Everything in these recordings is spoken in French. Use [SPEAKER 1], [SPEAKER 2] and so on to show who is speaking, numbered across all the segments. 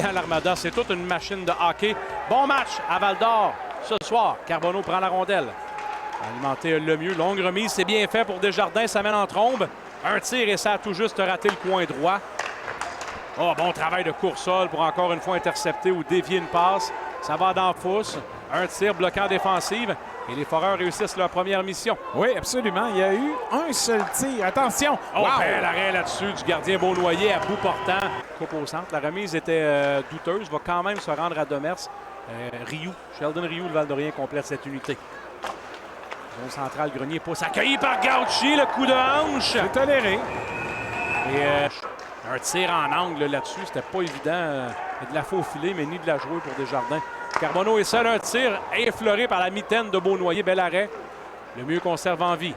[SPEAKER 1] à l'Armada. C'est toute une machine de hockey. Bon match à Val-d'Or ce soir. Carbonneau prend la rondelle. Alimenter le mieux. Longue remise, c'est bien fait pour Desjardins. Ça mène en trombe. Un tir et ça a tout juste raté le coin droit. Oh, bon travail de court-sol pour encore une fois intercepter ou dévier une passe. Ça va dans le pouce. Un tir bloquant défensive. Et les Foreurs réussissent leur première mission.
[SPEAKER 2] Oui, absolument. Il y a eu un seul tir. Attention!
[SPEAKER 1] Oh,
[SPEAKER 2] wow!
[SPEAKER 1] bel arrêt là-dessus du gardien Beaunoyer à bout portant. Coupe au centre. La remise était douteuse. Va quand même se rendre à Demers. Sheldon Rioux, le Val-d'Orien, complète cette unité. Zone centrale, Grenier pousse accueilli par Gauchi. Le coup de hanche.
[SPEAKER 2] C'est toléré.
[SPEAKER 1] Et un tir en angle là-dessus. C'était pas évident de la faux filet, mais ni de la jouer pour Desjardins. Carbonneau est seul, un tir effleuré par la mitaine de Beaunoyer. Bel arrêt. Le mieux conserve en vie.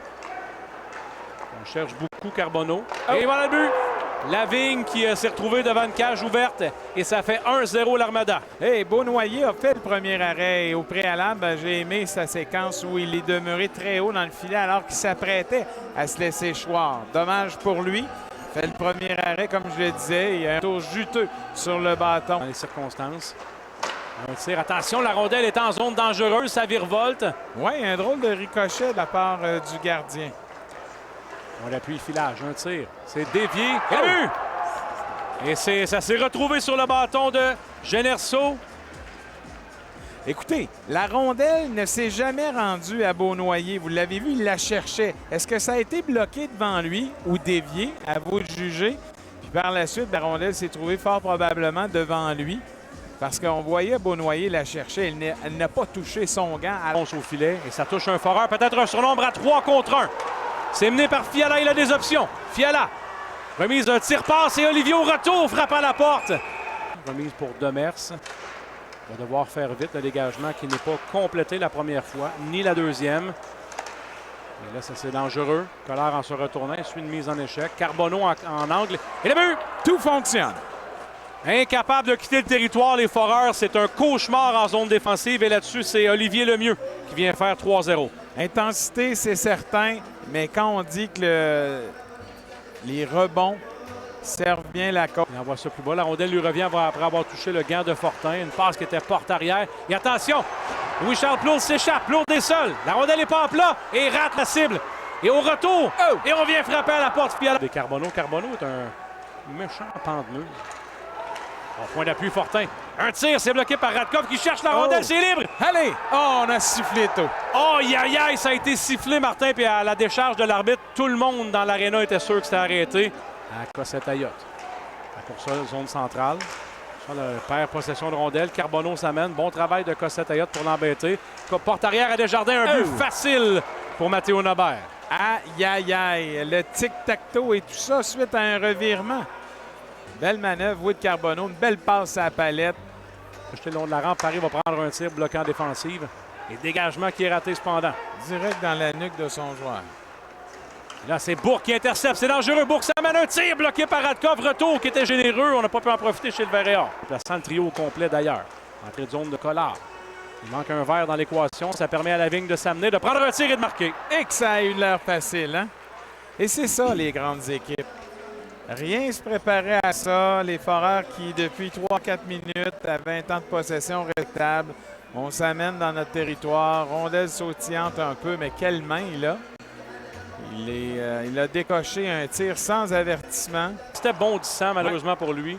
[SPEAKER 1] On cherche beaucoup Carbonneau. Oh. Et voilà le but! Lavigne qui s'est retrouvé devant une cage ouverte. Et ça fait 1-0 l'Armada.
[SPEAKER 2] Hey, Beaunoyer a fait le premier arrêt. Et au préalable, j'ai aimé sa séquence où il est demeuré très haut dans le filet alors qu'il s'apprêtait à se laisser choir. Dommage pour lui. Fait le premier arrêt, comme je le disais. Il y a un tour juteux sur le bâton.
[SPEAKER 1] Dans les circonstances. Un tir. Attention, la rondelle est en zone dangereuse. Ça virevolte.
[SPEAKER 2] Oui, un drôle de ricochet de la part du gardien.
[SPEAKER 1] On appuie le filage. Un tir. C'est dévié. Et le but! Et ça s'est retrouvé sur le bâton de Generso.
[SPEAKER 2] Écoutez, la rondelle ne s'est jamais rendue à Beaunoyer. Vous l'avez vu, il la cherchait. Est-ce que ça a été bloqué devant lui ou dévié? À vous de juger. Puis par la suite, la rondelle s'est trouvée fort probablement devant lui. Parce qu'on voyait Beaunoyer la chercher. Elle n'a pas touché son gant.
[SPEAKER 1] Au filet et ça touche un Foreur. Peut-être un surnombre à 3 contre 1. C'est mené par Fiala. Il a des options. Fiala. Remise d'un tir-passe et Olivier au retour frappe à la porte. Remise pour Demers. Il va devoir faire vite le dégagement qui n'est pas complété la première fois, ni la deuxième. Et là, ça c'est dangereux. Collard en se retournant, il suit une mise en échec. Carbonneau en angle. Et le but!
[SPEAKER 2] Tout fonctionne.
[SPEAKER 1] Incapable de quitter le territoire, les Foreurs. C'est un cauchemar en zone défensive. Et là-dessus, c'est Olivier Lemieux qui vient faire 3-0.
[SPEAKER 2] Intensité, c'est certain. Mais quand on dit que les rebonds servent bien la cause.
[SPEAKER 1] Il envoie ça plus bas. La rondelle lui revient après avoir touché le gant de Fortin. Une passe qui était porte arrière. Et attention! Louis-Charles Plourde s'échappe. Plourde est seul. La rondelle n'est pas en plat et rate la cible. Et au retour, et on vient frapper à la porte. Des Carbonneau. Carbonneau est un méchant pendeleux. Point d'appui, Fortin. Un tir, c'est bloqué par Radkov qui cherche la rondelle, c'est libre.
[SPEAKER 2] Allez! Oh, on a sifflé tôt.
[SPEAKER 1] Oh, aïe, ça a été sifflé, Martin, puis à la décharge de l'arbitre, tout le monde dans l'aréna était sûr que c'était arrêté. À Cossette-Ayotte. Pour ça, zone centrale. Ça, le perd possession de rondelle. Carbonneau s'amène. Bon travail de Cossette-Ayotte pour l'embêter. Porte arrière à Desjardins, un but facile pour Mathéo Nobert.
[SPEAKER 2] Aïe. Le tic-tac-toe et tout ça suite à un revirement. Belle manœuvre, oui, de Carbonneau. Une belle passe à la palette.
[SPEAKER 1] Jeté le long de la rampe, Paris va prendre un tir bloquant défensive. Et dégagement qui est raté cependant.
[SPEAKER 2] Direct dans la nuque de son joueur.
[SPEAKER 1] Là, c'est Bourque qui intercepte. C'est dangereux. Bourque s'amène un tir bloqué par Radkov. Retour qui était généreux. On n'a pas pu en profiter chez le Verréor. Plaçant le trio au complet d'ailleurs. Entrée de zone de Collard. Il manque un verre dans l'équation. Ça permet à Lavigne de s'amener, de prendre un tir et de marquer.
[SPEAKER 2] Et que ça a eu l'air facile, hein? Et c'est ça, les grandes équipes. Rien se préparait à ça. Les Foreurs qui, depuis 3-4 minutes, à 20 ans de possession respectable, on s'amène dans notre territoire. Rondelle sautillante un peu, mais quelle main il a. Il a décoché un tir sans avertissement.
[SPEAKER 1] C'était bondissant, malheureusement, pour lui.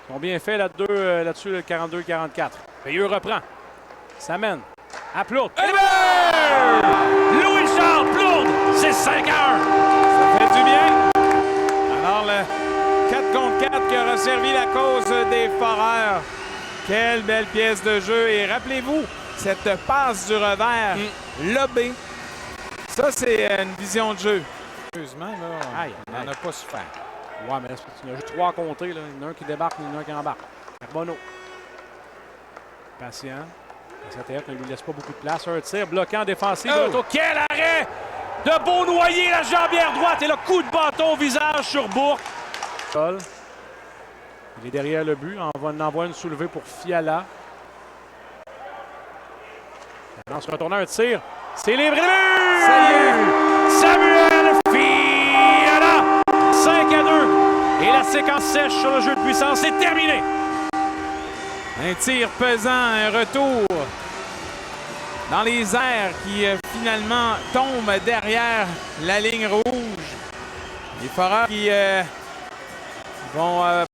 [SPEAKER 1] Ils ont bien fait là-dessus, le 42-44. Veilleux reprend. S'amène. À Plourde. Louis-Charles Plourde, c'est 5-1.
[SPEAKER 2] Ça fait du bien. Alors, le 4 contre 4 qui aura servi la cause des Foreurs. Quelle belle pièce de jeu. Et rappelez-vous, cette passe du revers lobée. Ça, c'est une vision de jeu. Sérieusement, là, on n'en a pas souffert.
[SPEAKER 1] Ouais, mais il y a juste 3 à compter. Là. Il y en a un qui débarque, il y en a un qui embarque. Carbonneau. Patient. Cette ne lui laisse pas beaucoup de place. Un tir bloquant défensif. Quel arrêt de Beaunoyer, la jambière droite et le coup de bâton au visage sur Bourque. Il est derrière le but. On envoie une soulevée pour Fiala. En se retournant un tir. C'est libre. Samuel Fiala. 5-2. Et la séquence sèche sur le jeu de puissance. C'est terminé.
[SPEAKER 2] Un tir pesant, un retour dans les airs qui finalement tombe derrière la ligne rouge. Les Foreurs qui vont